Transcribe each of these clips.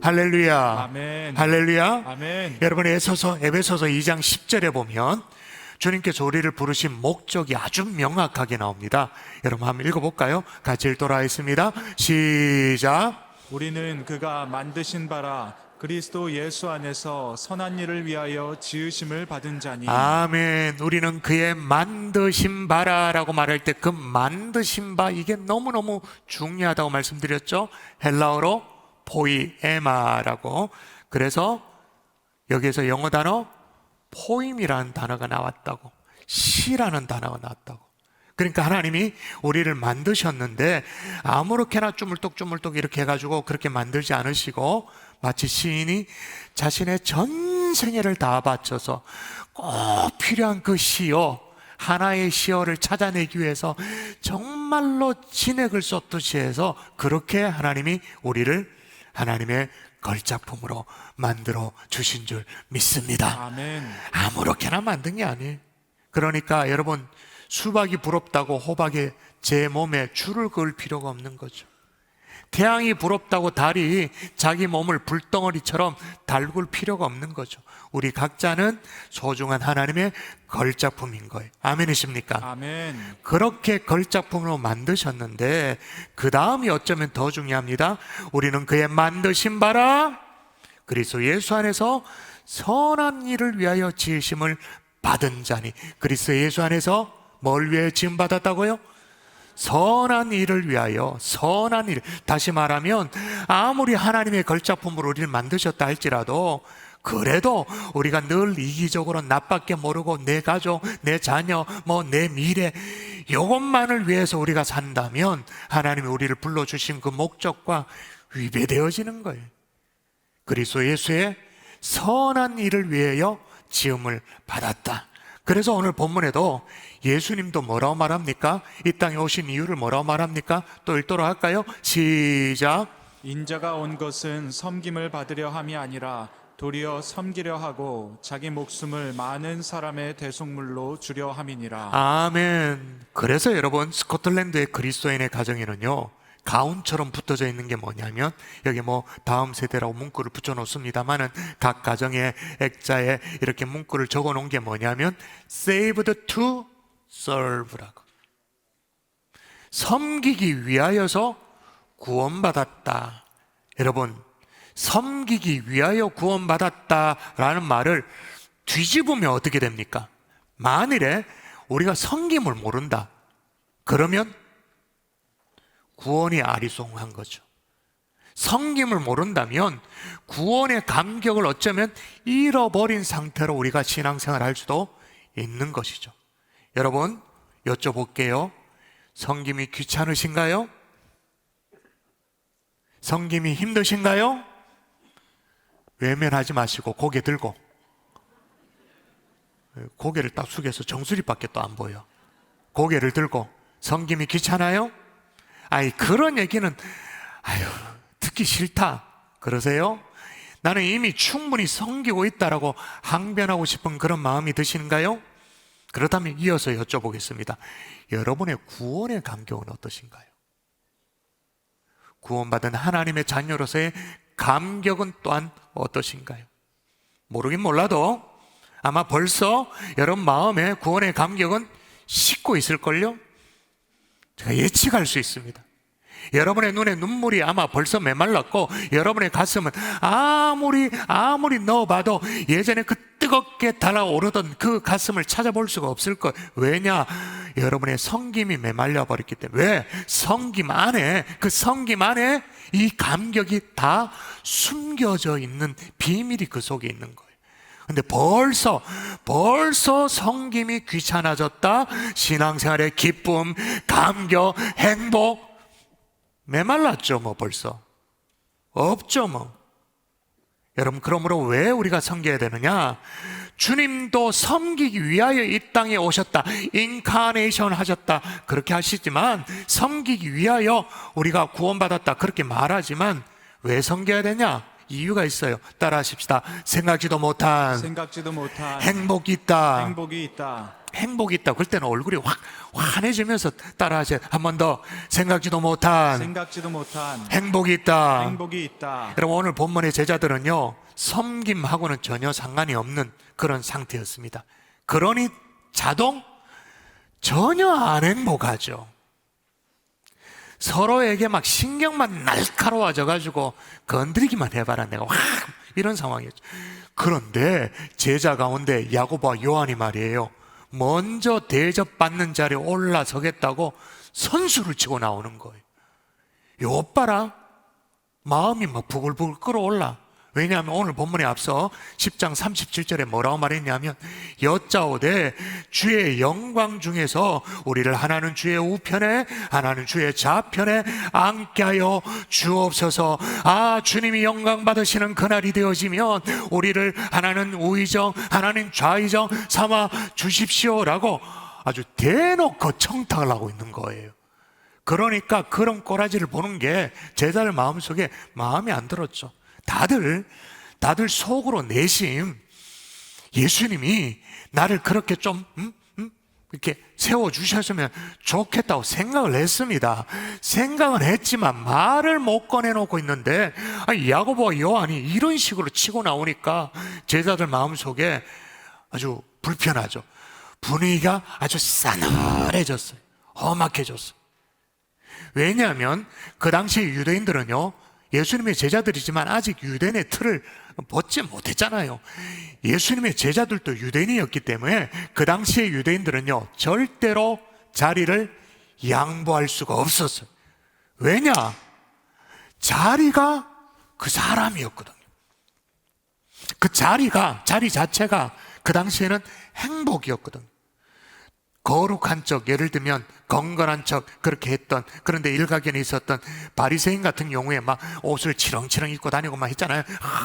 할렐루야. 아멘. 할렐루야. 아멘. 여러분, 에베소서 2장 10절에 보면 주님께서 우리를 부르신 목적이 아주 명확하게 나옵니다. 여러분 한번 읽어볼까요? 같이 읽도록 하겠습니다. 시작. 우리는 그가 만드신 바라 그리스도 예수 안에서 선한 일을 위하여 지으심을 받은 자니. 아멘. 우리는 그의 만드신 바라라고 말할 때 그 만드신 바, 이게 너무너무 중요하다고 말씀드렸죠. 헬라어로 포이에마라고. 그래서 여기에서 영어 단어 포임이라는 단어가 나왔다고, 시라는 단어가 나왔다고. 그러니까 하나님이 우리를 만드셨는데 아무렇게나 쪼물떡쪼물떡 이렇게 해가지고 그렇게 만들지 않으시고, 마치 시인이 자신의 전 생애를 다 바쳐서 꼭 필요한 그 시어, 하나의 시어를 찾아내기 위해서 정말로 진액을 쏟듯이 해서 그렇게 하나님이 우리를 하나님의 걸작품으로 만들어 주신 줄 믿습니다. 아멘. 아무렇게나 만든 게 아니에요. 그러니까 여러분, 수박이 부럽다고 호박에 제 몸에 줄을 그을 필요가 없는 거죠. 태양이 부럽다고 달이 자기 몸을 불덩어리처럼 달굴 필요가 없는 거죠. 우리 각자는 소중한 하나님의 걸작품인 거예요. 아멘이십니까? 아멘. 그렇게 걸작품으로 만드셨는데 그 다음이 어쩌면 더 중요합니다. 우리는 그의 만드신 바라 그리스도 예수 안에서 선한 일을 위하여 지으심을 받은 자니. 그리스도 예수 안에서 뭘 위해 지음 받았다고요? 선한 일을 위하여. 선한 일. 다시 말하면 아무리 하나님의 걸작품으로 우리를 만드셨다 할지라도 그래도 우리가 늘 이기적으로 나밖에 모르고 내 가족, 내 자녀, 내 미래, 이것만을 위해서 우리가 산다면 하나님이 우리를 불러주신 그 목적과 위배되어지는 거예요. 그리스도 예수의 선한 일을 위하여 지음을 받았다. 그래서 오늘 본문에도 예수님도 뭐라고 말합니까? 이 땅에 오신 이유를 뭐라고 말합니까? 또 읽도록 할까요? 시작. 인자가 온 것은 섬김을 받으려 함이 아니라 도리어 섬기려 하고 자기 목숨을 많은 사람의 대속물로 주려 함이니라. 아멘. 그래서 여러분, 스코틀랜드의 그리스도인의 가정에는요, 가운처럼 붙어져 있는 게 뭐냐면, 여기 다음 세대라고 문구를 붙여 놓습니다만은 각 가정의 액자에 이렇게 문구를 적어 놓은 게 뭐냐면 saved to serve라고. 섬기기 위하여서 구원받았다. 여러분, 섬기기 위하여 구원받았다라는 말을 뒤집으면 어떻게 됩니까? 만일에 우리가 섬김을 모른다, 그러면 구원이 아리송한 거죠. 섬김을 모른다면 구원의 감격을 어쩌면 잃어버린 상태로 우리가 신앙생활을 할 수도 있는 것이죠. 여러분, 여쭤볼게요. 섬김이 귀찮으신가요? 섬김이 힘드신가요? 외면하지 마시고 고개 들고, 고개를 딱 숙여서 정수리밖에 또 안 보여. 고개를 들고. 섬김이 귀찮아요? 그런 얘기는 듣기 싫다 그러세요? 나는 이미 충분히 섬기고 있다라고 항변하고 싶은 그런 마음이 드시는가요? 그렇다면 이어서 여쭤보겠습니다. 여러분의 구원의 감격은 어떠신가요? 구원받은 하나님의 자녀로서의 감격은 또한 어떠신가요? 모르긴 몰라도 아마 벌써 여러분 마음에 구원의 감격은 식고 있을걸요? 제가 예측할 수 있습니다. 여러분의 눈에 눈물이 아마 벌써 메말랐고, 여러분의 가슴은 아무리 넣어봐도 예전에 그 뜨겁게 달아오르던 그 가슴을 찾아볼 수가 없을 거예요. 왜냐? 여러분의 섬김이 메말려 버렸기 때문에. 왜? 섬김 안에, 그 섬김 안에 이 감격이 다 숨겨져 있는 비밀이 그 속에 있는 거예요. 근데 벌써 섬김이 귀찮아졌다. 신앙생활의 기쁨, 감격, 행복 메말랐죠. 벌써 없죠. 여러분, 그러므로 왜 우리가 섬겨야 되느냐? 주님도 섬기기 위하여 이 땅에 오셨다, 인카네이션 하셨다, 그렇게 하시지만 섬기기 위하여 우리가 구원받았다 그렇게 말하지만 왜 섬겨야 되냐? 이유가 있어요. 따라 하십시다. 생각지도 못한 행복이 있다. 행복이 있다. 그럴 때는 얼굴이 확 환해지면서 따라하세요. 한 번 더. 생각지도 못한 행복이 있다. 행복이 있다. 여러분, 오늘 본문의 제자들은요, 섬김하고는 전혀 상관이 없는 그런 상태였습니다. 그러니 자동 전혀 안 행복하죠. 서로에게 막 신경만 날카로워져 가지고 건드리기만 해봐라 내가 확 이런 상황이었죠. 그런데 제자 가운데 야고보와 요한이 말이에요, 먼저 대접받는 자리에 올라서겠다고 선수를 치고 나오는 거예요. 요 오빠라 마음이 막 부글부글 끓어올라. 왜냐하면 오늘 본문에 앞서 10장 37절에 뭐라고 말했냐면, 여짜오되 주의 영광 중에서 우리를 하나는 주의 우편에 하나는 주의 좌편에 앉게 하여 주옵소서. 아, 주님이 영광 받으시는 그날이 되어지면 우리를 하나는 우의정 하나는 좌의정 삼아 주십시오라고 아주 대놓고 청탁을 하고 있는 거예요. 그러니까 그런 꼬라지를 보는 게 제자들 마음속에 마음에 안 들었죠. 다들 속으로 내심 예수님이 나를 그렇게 좀 이렇게 세워주셨으면 좋겠다고 생각을 했습니다. 생각은 했지만 말을 못 꺼내놓고 있는데, 야고보와 요한이 이런 식으로 치고 나오니까 제자들 마음속에 아주 불편하죠. 분위기가 아주 싸늘해졌어요. 험악해졌어요. 왜냐하면 그 당시 유대인들은요, 예수님의 제자들이지만 아직 유대인의 틀을 벗지 못했잖아요. 예수님의 제자들도 유대인이었기 때문에 그 당시의 유대인들은요, 절대로 자리를 양보할 수가 없었어요. 왜냐? 자리가 그 사람이었거든요. 그 자리 자체가 그 당시에는 행복이었거든요. 거룩한 척, 예를 들면 건건한 척 그렇게 했던, 그런데 일각견에 있었던 바리새인 같은 경우에 막 옷을 치렁치렁 입고 다니고 막 했잖아요.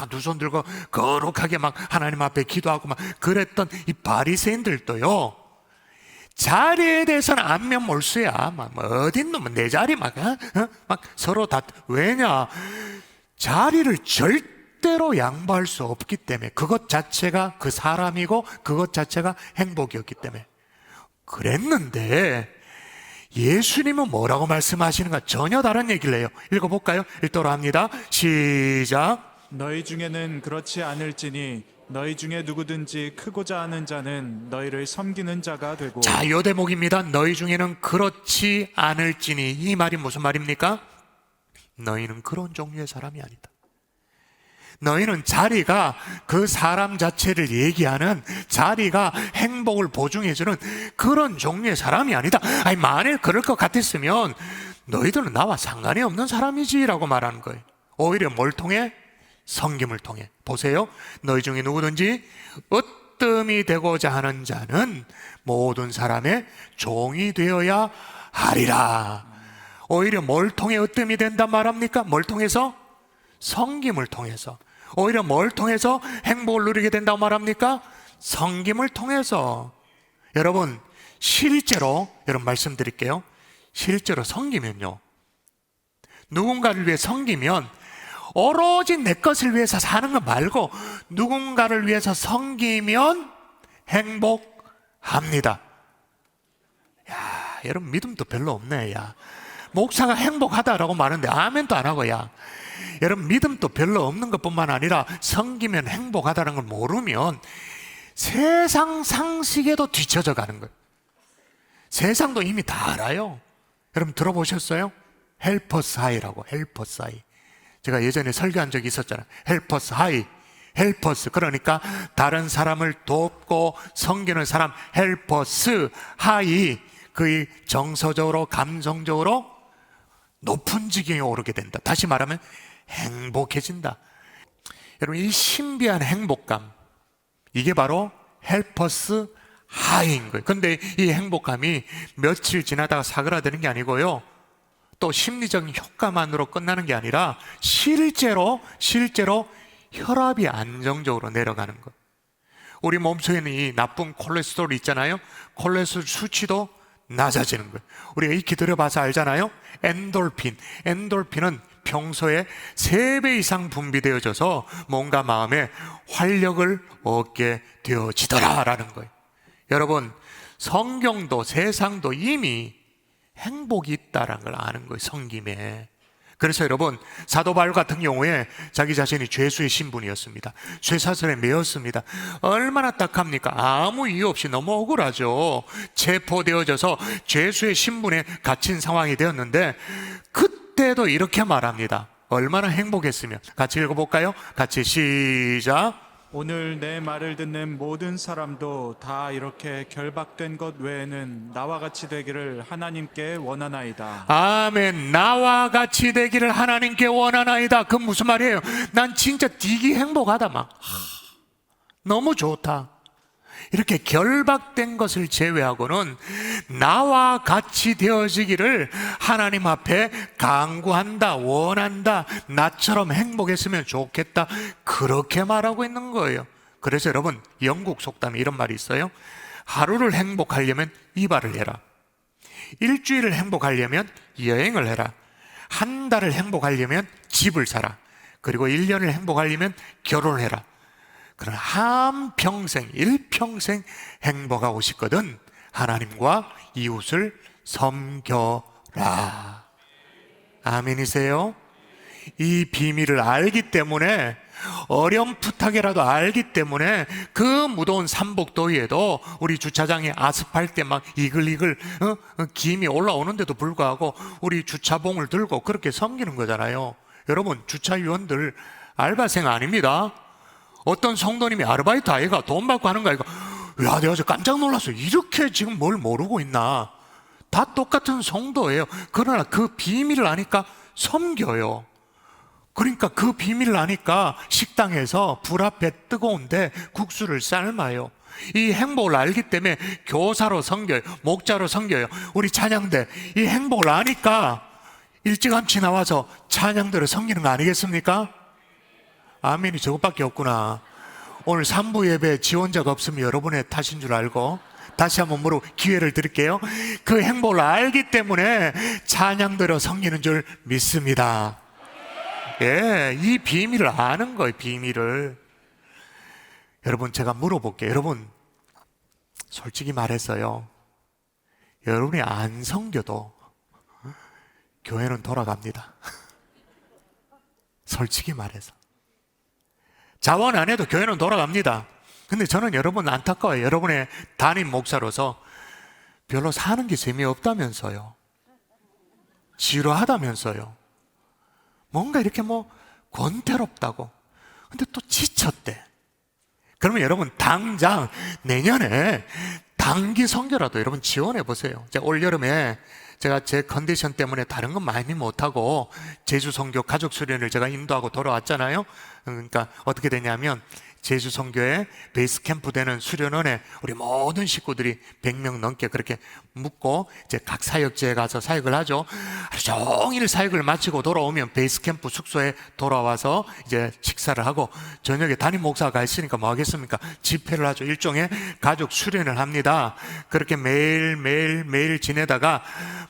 두 손 들고 거룩하게 막 하나님 앞에 기도하고 막 그랬던 이 바리새인들도요, 자리에 대해서는 안면몰수야. 막 어딘 놈은 내 자리 막 서로 왜냐? 자리를 절대로 양보할 수 없기 때문에, 그것 자체가 그 사람이고 그것 자체가 행복이었기 때문에. 그랬는데 예수님은 뭐라고 말씀하시는가? 전혀 다른 얘기를 해요. 읽어볼까요? 읽도록 합니다. 시작. 너희 중에는 그렇지 않을지니 너희 중에 누구든지 크고자 하는 자는 너희를 섬기는 자가 되고. 자, 요 대목입니다. 너희 중에는 그렇지 않을지니. 이 말이 무슨 말입니까? 너희는 그런 종류의 사람이 아니다. 너희는 자리가 그 사람 자체를 얘기하는, 자리가 행복을 보증해주는 그런 종류의 사람이 아니다. 아니, 만일 그럴 것 같았으면 너희들은 나와 상관이 없는 사람이지라고 말하는 거예요. 오히려 뭘 통해? 섬김을 통해. 보세요. 너희 중에 누구든지 으뜸이 되고자 하는 자는 모든 사람의 종이 되어야 하리라. 오히려 뭘 통해 으뜸이 된단 말합니까? 뭘 통해서? 섬김을 통해서. 오히려 뭘 통해서 행복을 누리게 된다고 말합니까? 섬김을 통해서. 여러분, 실제로 여러분 말씀드릴게요. 실제로 섬기면요, 누군가를 위해 섬기면 오로지 내 것을 위해서 사는 거 말고 누군가를 위해서 섬기면 행복합니다. 야, 여러분 믿음도 별로 없네. 야, 목사가 행복하다라고 말하는데 아멘도 안 하고, 야, 여러분 믿음도 별로 없는 것뿐만 아니라 섬기면 행복하다는 걸 모르면 세상 상식에도 뒤처져 가는 거예요. 세상도 이미 다 알아요. 여러분 들어보셨어요? 헬퍼스 하이라고. 헬퍼스 하이. 제가 예전에 설교한 적이 있었잖아요. 헬퍼스 하이. 헬퍼스, 그러니까 다른 사람을 돕고 섬기는 사람. 헬퍼스 하이. 그 정서적으로 감성적으로 높은 지경에 오르게 된다. 다시 말하면 행복해진다. 여러분, 이 신비한 행복감, 이게 바로 헬퍼스 하이인 거예요. 근데 이 행복감이 며칠 지나다가 사그라드는 게 아니고요, 또 심리적인 효과만으로 끝나는 게 아니라 실제로 혈압이 안정적으로 내려가는 거예요. 우리 몸속에는 이 나쁜 콜레스테롤이 있잖아요. 콜레스테롤 수치도 낮아지는 거예요. 우리가 익히 들어봐서 알잖아요. 엔돌핀은 평소에 3배 이상 분비되어져서 뭔가 마음에 활력을 얻게 되어지더라라는 거예요. 여러분, 성경도 세상도 이미 행복이 있다라는 걸 아는 거예요, 섬김에. 그래서 여러분, 사도 바울 같은 경우에 자기 자신이 죄수의 신분이었습니다. 쇠사슬에 매였습니다. 얼마나 딱합니까? 아무 이유 없이 너무 억울하죠. 체포되어져서 죄수의 신분에 갇힌 상황이 되었는데 그때도 이렇게 말합니다. 얼마나 행복했으면. 같이 읽어볼까요? 같이 시작. 오늘 내 말을 듣는 모든 사람도 다 이렇게 결박된 것 외에는 나와 같이 되기를 하나님께 원하나이다. 아멘. 나와 같이 되기를 하나님께 원하나이다. 그건 무슨 말이에요? 난 진짜 되게 행복하다 막. 너무 좋다. 이렇게 결박된 것을 제외하고는 나와 같이 되어지기를 하나님 앞에 간구한다, 원한다, 나처럼 행복했으면 좋겠다, 그렇게 말하고 있는 거예요. 그래서 여러분, 영국 속담에 이런 말이 있어요. 하루를 행복하려면 이발을 해라. 일주일을 행복하려면 여행을 해라. 한 달을 행복하려면 집을 사라. 그리고 1년을 행복하려면 결혼을 해라. 그러나 한평생, 일평생 행복하고 싶거든 하나님과 이웃을 섬겨라. 아멘이세요? 이 비밀을 알기 때문에, 어렴풋하게라도 알기 때문에 그 무더운 삼복더위에도 우리 주차장에 아스팔트에 막 이글이글 김이 올라오는데도 불구하고 우리 주차봉을 들고 그렇게 섬기는 거잖아요. 여러분, 주차위원들 알바생 아닙니다. 어떤 성도님이 아르바이트 아이가 돈 받고 하는 거 아이가, 야, 내가 깜짝 놀랐어요. 이렇게 지금 뭘 모르고 있나. 다 똑같은 성도예요. 그러나 그 비밀을 아니까 섬겨요. 그러니까 그 비밀을 아니까 식당에서 불 앞에 뜨거운데 국수를 삶아요. 이 행복을 알기 때문에 교사로 섬겨요. 목자로 섬겨요. 우리 찬양대 이 행복을 아니까 일찌감치 나와서 찬양대로 섬기는 거 아니겠습니까? 아멘이 저것밖에 없구나. 오늘 3부 예배 지원자가 없으면 여러분의 탓인 줄 알고 다시 한번 기회를 드릴게요. 그 행복을 알기 때문에 찬양대로 섬기는 줄 믿습니다. 예, 이 비밀을 아는 거예요, 비밀을. 여러분, 제가 물어볼게요. 여러분, 솔직히 말했어요. 여러분이 안 섬겨도 교회는 돌아갑니다. 솔직히 말해서. 자원 안 해도 교회는 돌아갑니다. 근데 저는 여러분 안타까워요. 여러분의 담임 목사로서 별로 사는 게 재미없다면서요. 지루하다면서요. 뭔가 이렇게 권태롭다고. 근데 또 지쳤대. 그러면 여러분 당장 내년에 단기 선교라도 여러분 지원해 보세요. 제가 올 여름에 제가 제 컨디션 때문에 다른 건 많이 못하고 제주 선교 가족 수련을 제가 인도하고 돌아왔잖아요. 그러니까 어떻게 되냐면 제주 선교에 베이스 캠프 되는 수련원에 우리 모든 식구들이 100명 넘게 그렇게 묵고 이제 각 사역지에 가서 사역을 하죠. 하루 종일 사역을 마치고 돌아오면 베이스 캠프 숙소에 돌아와서 이제 식사를 하고 저녁에 담임 목사가 가 있으니까 뭐 하겠습니까? 집회를 하죠. 일종의 가족 수련을 합니다. 그렇게 매일 지내다가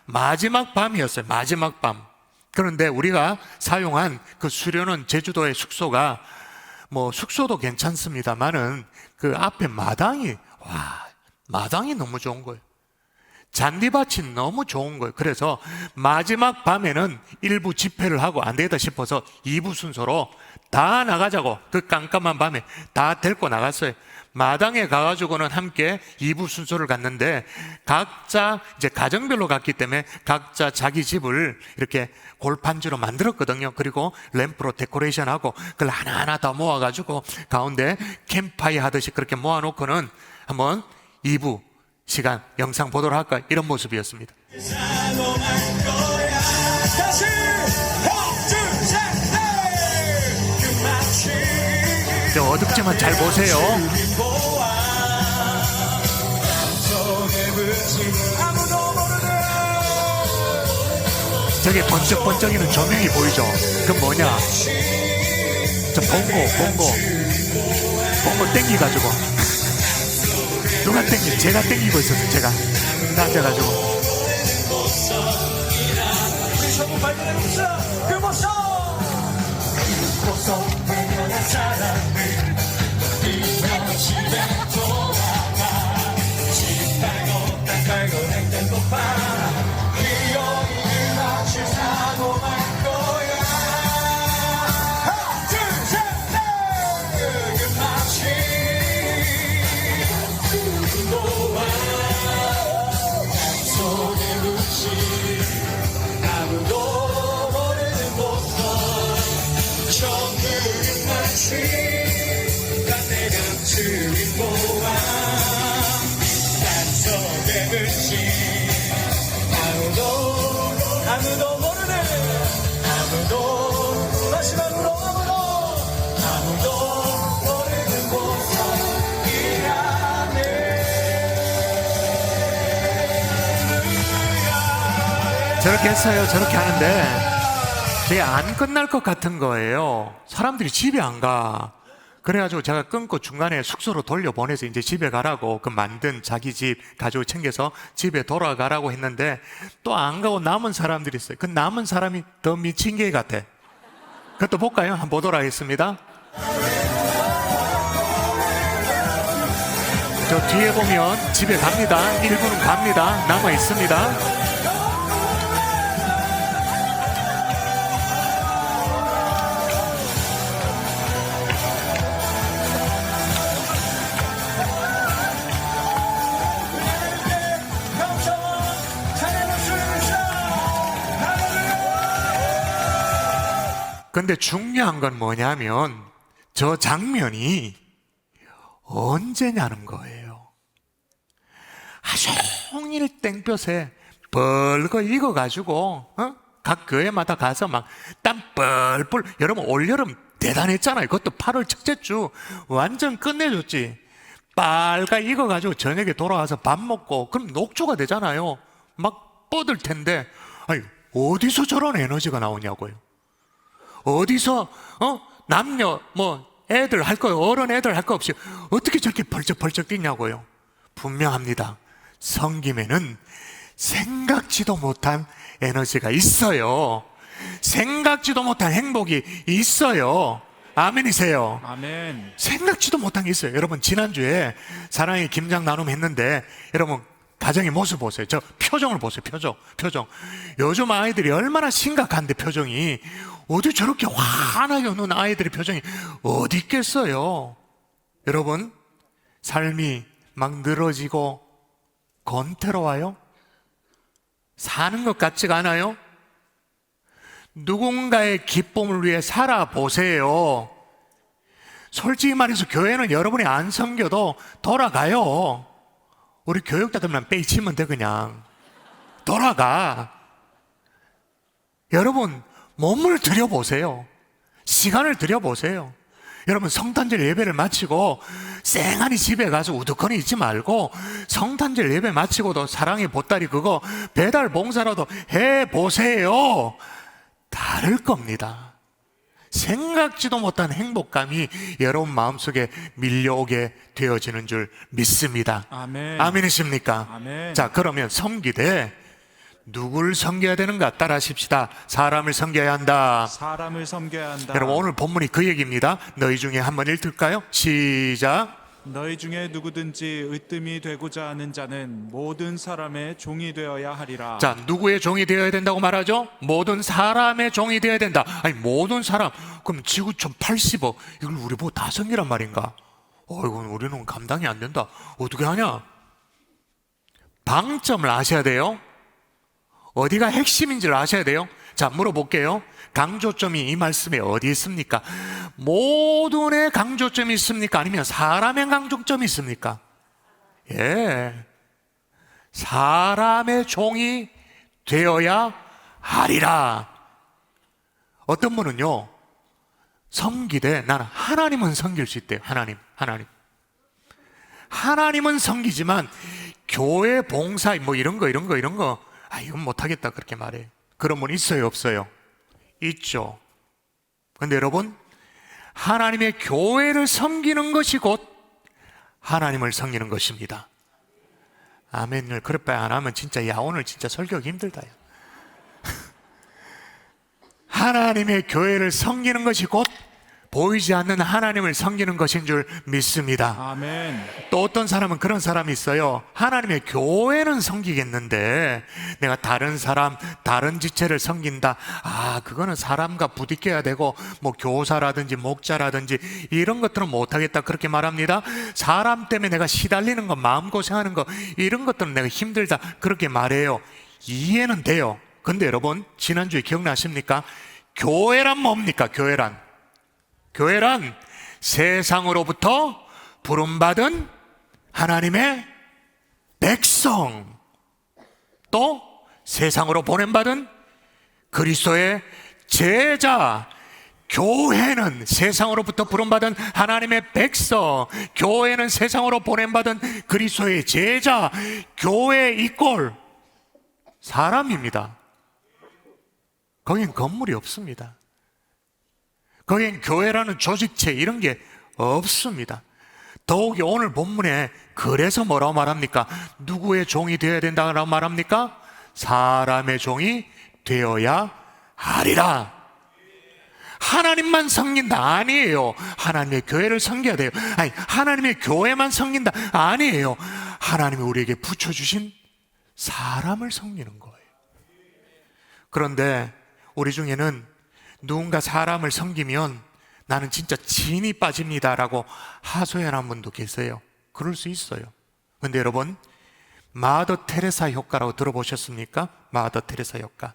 마지막 밤이었어요. 마지막 밤. 그런데 우리가 사용한 그 수련원 제주도의 숙소가 숙소도 괜찮습니다만은 그 앞에 마당이 너무 좋은 거예요. 잔디밭이 너무 좋은 거예요. 그래서 마지막 밤에는 일부 집회를 하고 안 되겠다 싶어서 2부 순서로 다 나가자고 그 깜깜한 밤에 다 데리고 나갔어요. 마당에 가가지고는 함께 2부 순서를 갔는데 각자 이제 가정별로 갔기 때문에 각자 자기 집을 이렇게 골판지로 만들었거든요. 그리고 램프로 데코레이션하고 그걸 하나하나 다 모아가지고 가운데 캠프파이어 하듯이 그렇게 모아놓고는 한번 2부 시간 영상 보도록 할까, 이런 모습이었습니다. 어둡지만 잘 보세요. 저기 번쩍번쩍이는 조명이 보이죠? 그건 뭐냐? 저 봉고 땡기가지고 누가 땡기? 제가 땡기고 있었어요. 제가 앉아가지고. 우리 전부 발견해봅시다. 그 모습. 사랑을 이며 집에 돌아가. 집에 아무도 모르는 아무도 마지막으로 아무도 모르는 곳이라네. 저렇게 했어요. 저렇게 하는데 이게 안 끝날 것 같은 거예요. 사람들이 집에 안 가. 그래가지고 제가 끊고 중간에 숙소로 돌려보내서 이제 집에 가라고, 그 만든 자기 집 가족을 챙겨서 집에 돌아가라고 했는데 또 안 가고 남은 사람들이 있어요. 그 남은 사람이 더 미친 개 같아. 그것도 볼까요? 한번 보도록 하겠습니다. 저 뒤에 보면 집에 갑니다. 일부는 갑니다. 남아 있습니다. 근데 중요한 건 뭐냐면 저 장면이 언제냐는 거예요. 하루 종일 땡볕에 벌거 익어가지고 각 교회마다 가서 막 땀 뻘뻘. 여러분 올여름 대단했잖아요. 그것도 8월 첫째 주 완전 끝내줬지. 빨가 익어가지고 저녁에 돌아와서 밥 먹고 그럼 녹초가 되잖아요. 막 뻗을 텐데 아니 어디서 저런 에너지가 나오냐고요. 어디서 남녀 뭐 애들 할 거 어른 애들 할 거 없이 어떻게 저렇게 벌쩍벌쩍 뛰냐고요. 분명합니다. 섬김에는 생각지도 못한 에너지가 있어요. 생각지도 못한 행복이 있어요. 아멘이세요. 아멘. 생각지도 못한 게 있어요. 여러분 지난주에 사랑의 김장 나눔 했는데 여러분 가정의 모습 보세요. 저 표정을 보세요. 표정. 요즘 아이들이 얼마나 심각한데 표정이. 어디 저렇게 환하게 웃는 아이들의 표정이 어디 있겠어요. 여러분 삶이 막 늘어지고 권태로워요. 사는 것 같지가 않아요. 누군가의 기쁨을 위해 살아보세요. 솔직히 말해서 교회는 여러분이 안 섬겨도 돌아가요. 우리 교육자들만 빼치면 돼. 그냥 돌아가. 여러분 몸을 들여보세요. 시간을 들여보세요. 여러분 성탄절 예배를 마치고 쌩하니 집에 가서 우두커니 있지 말고 성탄절 예배 마치고도 사랑의 보따리 그거 배달 봉사라도 해보세요. 다를 겁니다. 생각지도 못한 행복감이 여러분 마음속에 밀려오게 되어지는 줄 믿습니다. 아멘. 아멘이십니까? 아멘. 자, 그러면 섬기되 누굴 섬겨야 되는가 따라 하십시다. 사람을 섬겨야 한다. 사람을 섬겨야 한다. 여러분 오늘 본문이 그 얘기입니다. 너희 중에 한번 읽을까요? 시작. 너희 중에 누구든지 으뜸이 되고자 하는 자는 모든 사람의 종이 되어야 하리라. 자, 누구의 종이 되어야 된다고 말하죠? 모든 사람의 종이 되어야 된다. 아니 모든 사람. 그럼 지구촌 80억 이걸 우리 보고 다 섬기란 말인가? 이건 우리는 감당이 안 된다. 어떻게 하냐? 방점을 아셔야 돼요. 어디가 핵심인지를 아셔야 돼요. 자, 물어볼게요. 강조점이 이 말씀에 어디 있습니까? 모든의 강조점이 있습니까? 아니면 사람의 강조점이 있습니까? 예, 사람의 종이 되어야 하리라. 어떤 분은요 섬기되 나는 하나님은 섬길 수 있대요. 하나님은 섬기지만 교회 봉사 뭐 이런 거 이건 못하겠다 그렇게 말해요. 그런 분 있어요 없어요? 있죠. 그런데 여러분 하나님의 교회를 섬기는 것이 곧 하나님을 섬기는 것입니다. 아멘을 그럴 바에 안 하면 진짜 야 오늘 진짜 설교하기 힘들다. 하나님의 교회를 섬기는 것이 곧 보이지 않는 하나님을 섬기는 것인 줄 믿습니다. 아멘. 또 어떤 사람은 그런 사람이 있어요. 하나님의 교회는 섬기겠는데 내가 다른 사람, 다른 지체를 섬긴다. 그거는 사람과 부딪혀야 되고 뭐 교사라든지 목자라든지 이런 것들은 못하겠다 그렇게 말합니다. 사람 때문에 내가 시달리는 거, 마음고생하는 거 이런 것들은 내가 힘들다 그렇게 말해요. 이해는 돼요. 근데 여러분 지난주에 기억나십니까? 교회란 뭡니까? 교회란 세상으로부터 부름받은 하나님의 백성, 또 세상으로 보냄받은 그리스도의 제자. 교회는 세상으로부터 부름받은 하나님의 백성, 교회는 세상으로 보냄받은 그리스도의 제자. 교회 이꼴 사람입니다. 거긴 건물이 없습니다. 거긴 교회라는 조직체 이런 게 없습니다. 더욱이 오늘 본문에 그래서 뭐라고 말합니까? 누구의 종이 되어야 된다고 말합니까? 사람의 종이 되어야 하리라. 하나님만 섬긴다 아니에요. 하나님의 교회를 섬겨야 돼요. 아니, 하나님의 교회만 섬긴다 아니에요. 하나님이 우리에게 붙여주신 사람을 섬기는 거예요. 그런데 우리 중에는 누군가 사람을 섬기면 나는 진짜 진이 빠집니다라고 하소연한 분도 계세요. 그럴 수 있어요. 근데 여러분, 마더 테레사 효과라고 들어보셨습니까? 마더 테레사 효과.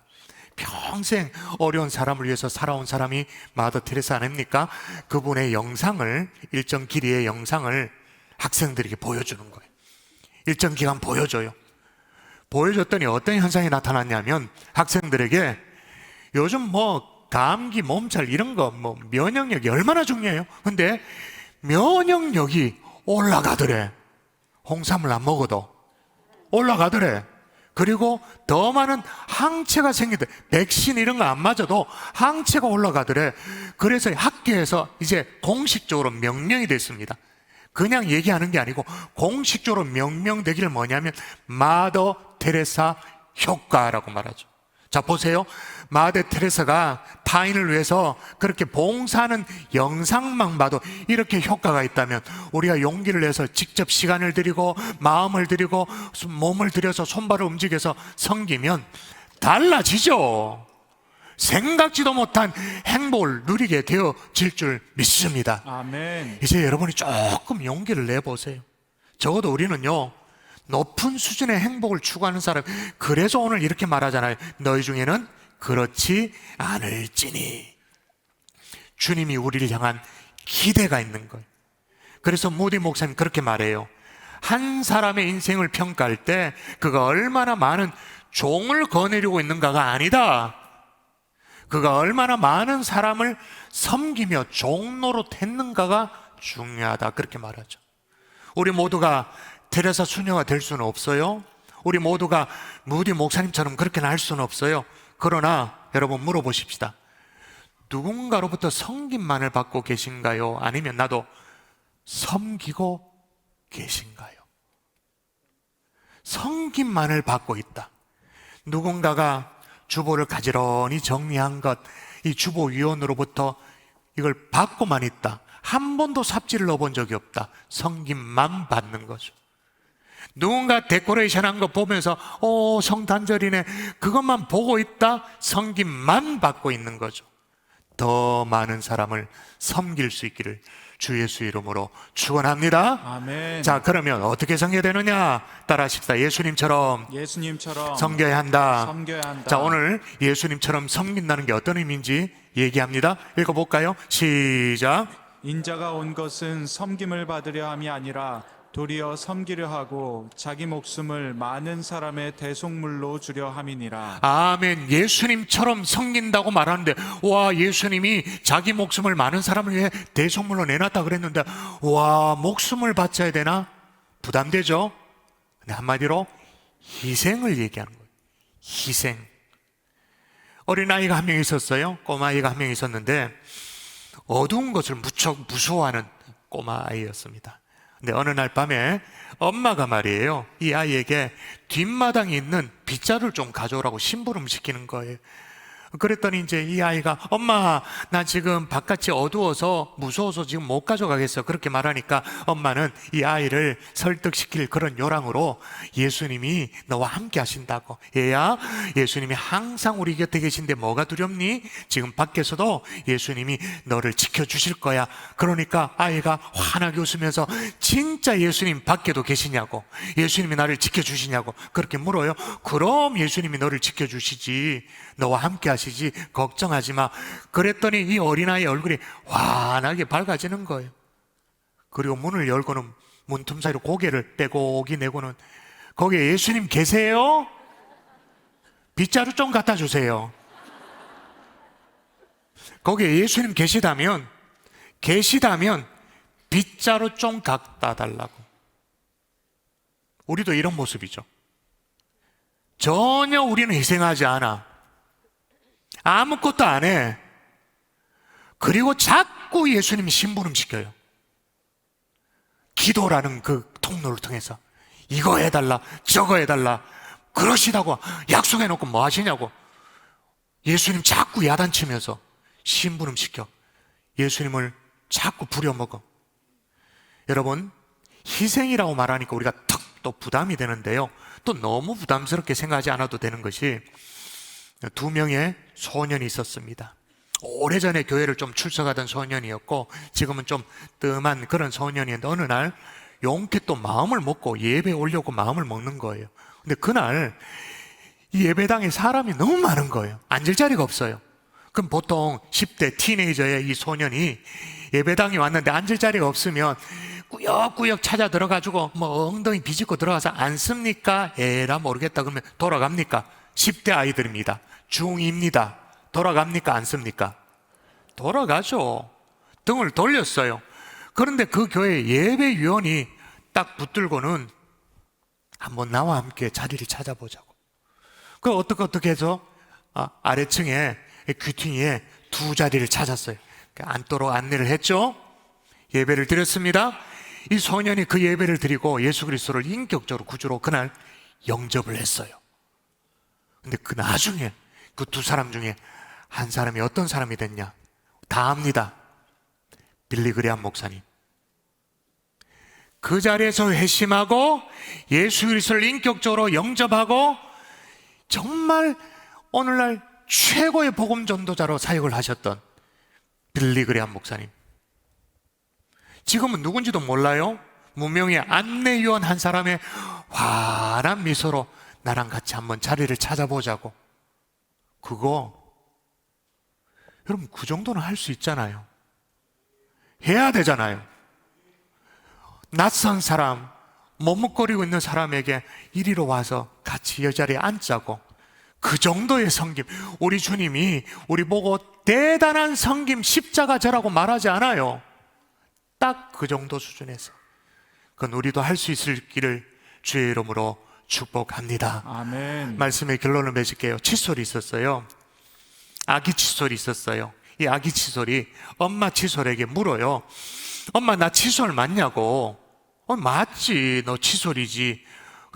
평생 어려운 사람을 위해서 살아온 사람이 마더 테레사 아닙니까? 그분의 영상을, 일정 길이의 영상을 학생들에게 보여주는 거예요. 일정 기간 보여줘요. 보여줬더니 어떤 현상이 나타났냐면 학생들에게 요즘 뭐 감기, 몸살 이런 거 뭐 면역력이 얼마나 중요해요. 근데 면역력이 올라가더래. 홍삼을 안 먹어도 올라가더래. 그리고 더 많은 항체가 생기더래. 백신 이런 거 안 맞아도 항체가 올라가더래. 그래서 학교에서 이제 공식적으로 명명이 됐습니다. 그냥 얘기하는 게 아니고 공식적으로 명명되기를 뭐냐면 마더 테레사 효과라고 말하죠. 자, 보세요. 마더 테레사가 타인을 위해서 그렇게 봉사하는 영상만 봐도 이렇게 효과가 있다면 우리가 용기를 내서 직접 시간을 들이고 마음을 들이고 몸을 들여서 손발을 움직여서 섬기면 달라지죠. 생각지도 못한 행복을 누리게 되어질 줄 믿습니다. 아멘. 이제 여러분이 조금 용기를 내보세요. 적어도 우리는요, 높은 수준의 행복을 추구하는 사람, 그래서 오늘 이렇게 말하잖아요. 너희 중에는 그렇지 않을지니. 주님이 우리를 향한 기대가 있는 거예요. 그래서 무디 목사님 그렇게 말해요. 한 사람의 인생을 평가할 때 그가 얼마나 많은 종을 거느리고 있는가가 아니다. 그가 얼마나 많은 사람을 섬기며 종노릇 했는가가 중요하다. 그렇게 말하죠. 우리 모두가 테레사 수녀가 될 수는 없어요. 우리 모두가 무디 목사님처럼 그렇게는 할 수는 없어요. 그러나 여러분 물어보십시다. 누군가로부터 섬김만을 받고 계신가요? 아니면 나도 섬기고 계신가요? 섬김만을 받고 있다. 누군가가 주보를 가지런히 정리한 것, 이 주보위원으로부터 이걸 받고만 있다. 한 번도 삽질을 넣어본 적이 없다. 섬김만 받는 거죠. 누군가 데코레이션 한 거 보면서 성탄절이네, 그것만 보고 있다. 섬김만 받고 있는 거죠. 더 많은 사람을 섬길 수 있기를 주 예수 이름으로 축원합니다. 아멘. 자, 그러면 어떻게 섬겨야 되느냐? 따라하십시다. 예수님처럼 섬겨야 한다. 섬겨야 한다. 자, 오늘 예수님처럼 섬긴다는 게 어떤 의미인지 얘기합니다. 읽어볼까요? 시작. 인자가 온 것은 섬김을 받으려 함이 아니라 도리어 섬기려 하고 자기 목숨을 많은 사람의 대속물로 주려 함이니라. 아멘. 예수님처럼 섬긴다고 말하는데, 와, 예수님이 자기 목숨을 많은 사람을 위해 대속물로 내놨다 그랬는데, 와, 목숨을 바쳐야 되나? 부담되죠? 근데 한마디로 희생을 얘기하는 거예요. 희생. 어린아이가 한 명 있었어요. 꼬마아이가 한 명 있었는데 어두운 것을 무척 무서워하는 꼬마아이였습니다. 근데 어느 날 밤에 엄마가 말이에요, 이 아이에게 뒷마당에 있는 빗자루를 좀 가져오라고 심부름 시키는 거예요. 그랬더니 이제 이 아이가 엄마, 나 지금 바깥이 어두워서 무서워서 지금 못 가져가겠어. 그렇게 말하니까 엄마는 이 아이를 설득시킬 그런 요랑으로 예수님이 너와 함께 하신다고. 얘야, 예수님이 항상 우리 곁에 계신데 뭐가 두렵니? 지금 밖에서도 예수님이 너를 지켜주실 거야. 그러니까 아이가 환하게 웃으면서 진짜 예수님 밖에도 계시냐고, 예수님이 나를 지켜주시냐고 그렇게 물어요. 그럼 예수님이 너를 지켜주시지, 너와 함께 하시지, 걱정하지 마. 그랬더니 이 어린아이 얼굴이 환하게 밝아지는 거예요. 그리고 문을 열고는 문틈 사이로 고개를 빼곡히 내고는 거기에 예수님 계세요? 빗자루 좀 갖다 주세요. 거기에 예수님 계시다면 빗자루 좀 갖다 달라고. 우리도 이런 모습이죠. 전혀 우리는 희생하지 않아. 아무것도 안 해. 그리고 자꾸 예수님이 심부름시켜요. 기도라는 그 통로를 통해서 이거 해달라, 저거 해달라, 그러시다고 약속해놓고 뭐 하시냐고. 예수님 자꾸 야단치면서 심부름시켜. 예수님을 자꾸 부려먹어. 여러분, 희생이라고 말하니까 우리가 턱 또 부담이 되는데요, 또 너무 부담스럽게 생각하지 않아도 되는 것이, 2명의 소년이 있었습니다. 오래전에 교회를 좀 출석하던 소년이었고 지금은 좀 뜸한 그런 소년이었는데, 어느 날 용케 또 마음을 먹고 예배 오려고 마음을 먹는 거예요. 근데 그날 이 예배당에 사람이 너무 많은 거예요. 앉을 자리가 없어요. 그럼 보통 10대 티네이저의 이 소년이 예배당에 왔는데 앉을 자리가 없으면 꾸역꾸역 찾아 들어가지고 뭐 엉덩이 비집고 들어가서 앉습니까? 에라 모르겠다 그러면 돌아갑니까? 10대 아이들입니다. 중2입니다. 돌아갑니까? 앉습니까? 돌아가죠. 등을 돌렸어요. 그런데 그 교회 예배위원이 딱 붙들고는 한번 나와 함께 자리를 찾아보자고. 그 어떻게 해서 아래층에 귀퉁이에 2자리를 찾았어요. 앉도록 안내를 했죠. 예배를 드렸습니다. 이 소년이 그 예배를 드리고 예수 그리스도를 인격적으로 구주로 그날 영접을 했어요. 근데 그 나중에 그 2사람 중에 한 사람이 어떤 사람이 됐냐? 다 압니다. 빌리 그레함 목사님. 그 자리에서 회심하고 예수 그리스도를 인격적으로 영접하고 정말 오늘날 최고의 복음 전도자로 사역을 하셨던 빌리 그레함 목사님. 지금은 누군지도 몰라요. 무명의 안내위원 한 사람의 환한 미소로 나랑 같이 한번 자리를 찾아보자고. 그거 여러분, 그 정도는 할 수 있잖아요. 해야 되잖아요. 낯선 사람, 머뭇거리고 있는 사람에게 이리로 와서 같이 이 자리에 앉자고. 그 정도의 섬김. 우리 주님이 우리 보고 대단한 섬김 십자가자라고 말하지 않아요. 딱 그 정도 수준에서. 그건 우리도 할 수 있을 길을 주의 이름으로 축복합니다. 아멘. 말씀의 결론을 맺을게요. 칫솔이 있었어요. 아기 칫솔이 있었어요. 이 아기 칫솔이 엄마 칫솔에게 물어요. 엄마, 나 칫솔 맞냐고. 맞지, 너 칫솔이지.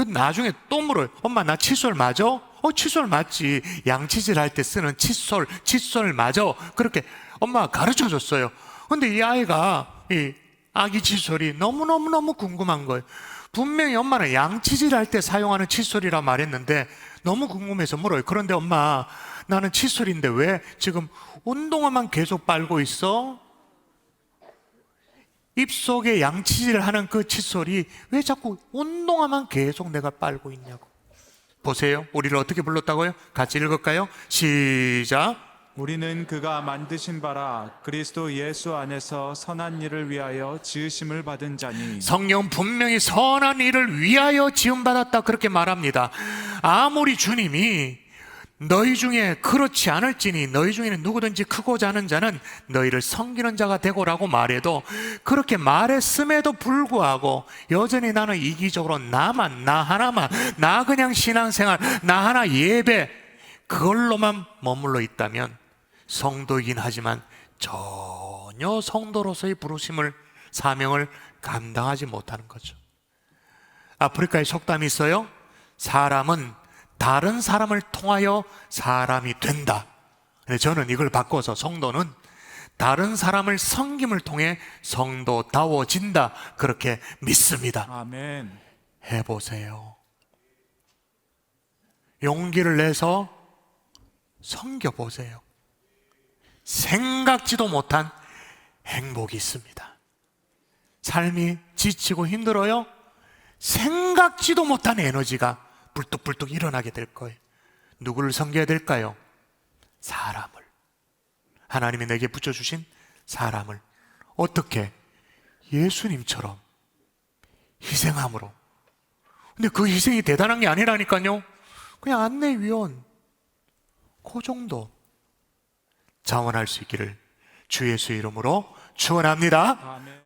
나중에 또 물어요. 엄마, 나 칫솔 맞아? 칫솔 맞지. 양치질 할 때 쓰는 칫솔 맞아. 그렇게 엄마가 가르쳐 줬어요. 근데 이 아이가 이 아기 칫솔이 너무너무 궁금한 거예요. 분명히 엄마는 양치질 할 때 사용하는 칫솔이라 말했는데 너무 궁금해서 물어요. 그런데 엄마, 나는 칫솔인데 왜 지금 운동화만 계속 빨고 있어? 입속에 양치질을 하는 그 칫솔이 왜 자꾸 운동화만 계속 내가 빨고 있냐고. 보세요. 우리를 어떻게 불렀다고요? 같이 읽을까요? 시작. 우리는 그가 만드신 바라 그리스도 예수 안에서 선한 일을 위하여 지으심을 받은 자니. 성령 분명히 선한 일을 위하여 지음받았다 그렇게 말합니다. 아무리 주님이 너희 중에 그렇지 않을지니 너희 중에는 누구든지 크고자 하는 자는 너희를 섬기는 자가 되고라고 말해도, 그렇게 말했음에도 불구하고 여전히 나는 이기적으로 나 하나만, 나 그냥 신앙생활, 나 하나 예배, 그걸로만 머물러 있다면 성도이긴 하지만 전혀 성도로서의 부르심을, 사명을 감당하지 못하는 거죠. 아프리카에 속담이 있어요. 사람은 다른 사람을 통하여 사람이 된다. 저는 이걸 바꿔서 성도는 다른 사람을 섬김을 통해 성도다워진다 그렇게 믿습니다. 아멘. 해보세요. 용기를 내서 섬겨보세요. 생각지도 못한 행복이 있습니다. 삶이 지치고 힘들어요? 생각지도 못한 에너지가 불뚝불뚝 일어나게 될 거예요. 누구를 섬겨야 될까요? 사람을. 하나님이 내게 붙여주신 사람을. 어떻게? 예수님처럼 희생함으로. 근데 그 희생이 대단한 게 아니라니까요. 그냥 안내위원 그 정도 자원할 수 있기를 주 예수의 이름으로 축원합니다. 아멘.